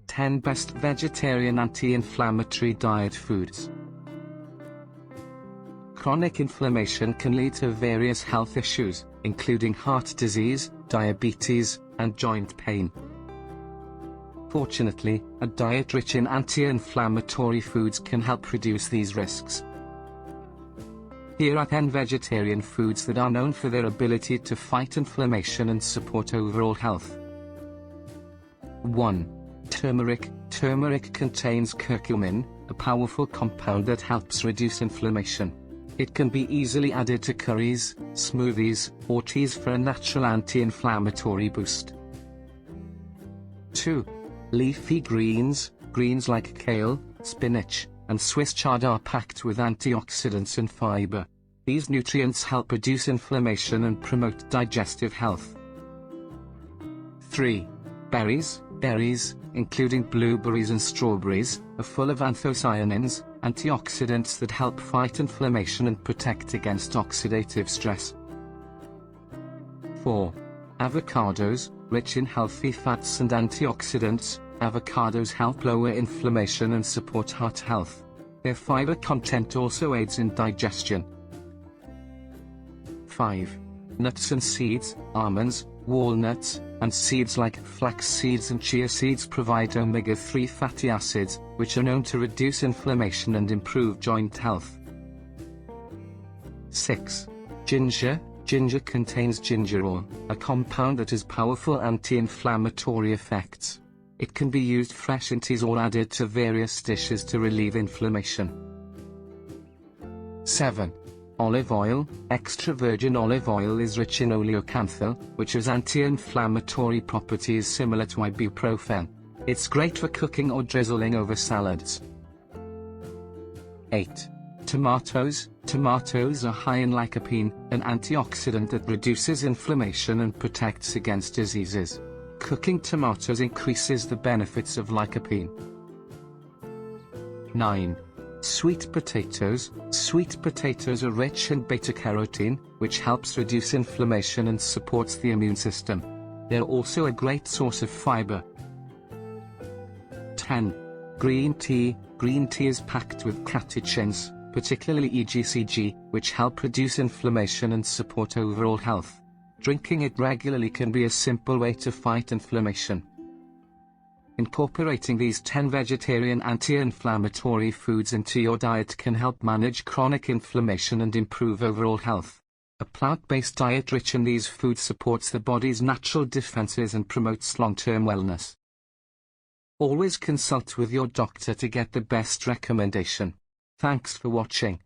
10 Best Vegetarian Anti-Inflammatory Diet Foods. Chronic inflammation can lead to various health issues, including heart disease, diabetes, and joint pain. Fortunately, a diet rich in anti-inflammatory foods can help reduce these risks. Here are 10 vegetarian foods that are known for their ability to fight inflammation and support overall health. 1. Turmeric. Turmeric contains curcumin, a powerful compound that helps reduce inflammation. It can be easily added to curries, smoothies, or teas for a natural anti-inflammatory boost. 2. Leafy greens. Greens like kale, spinach, and Swiss chard are packed with antioxidants and fiber. These nutrients help reduce inflammation and promote digestive health. 3. Berries. Berries, including blueberries and strawberries, are full of anthocyanins, antioxidants that help fight inflammation and protect against oxidative stress. 4. Avocados. Rich in healthy fats and antioxidants, avocados help lower inflammation and support heart health. Their fiber content also aids in digestion. 5. Nuts and seeds. Almonds, walnuts, and seeds like flax seeds and chia seeds provide omega-3 fatty acids, which are known to reduce inflammation and improve joint health. 6. Ginger. Ginger contains gingerol, a compound that has powerful anti-inflammatory effects. It can be used fresh in teas or added to various dishes to relieve inflammation. 7. Olive oil. Extra virgin olive oil is rich in oleocanthal, which has anti-inflammatory properties similar to ibuprofen. It's great for cooking or drizzling over salads. 8. Tomatoes. Tomatoes are high in lycopene, an antioxidant that reduces inflammation and protects against diseases. Cooking tomatoes increases the benefits of lycopene. 9. Sweet potatoes. Sweet potatoes are rich in beta-carotene, which helps reduce inflammation and supports the immune system. They're also a great source of fiber. 10. Green tea. Green tea is packed with catechins, particularly EGCG, which help reduce inflammation and support overall health. Drinking it regularly can be a simple way to fight inflammation. Incorporating these 10 vegetarian anti-inflammatory foods into your diet can help manage chronic inflammation and improve overall health. A plant-based diet rich in these foods supports the body's natural defenses and promotes long-term wellness. Always consult with your doctor to get the best recommendation. Thanks for watching.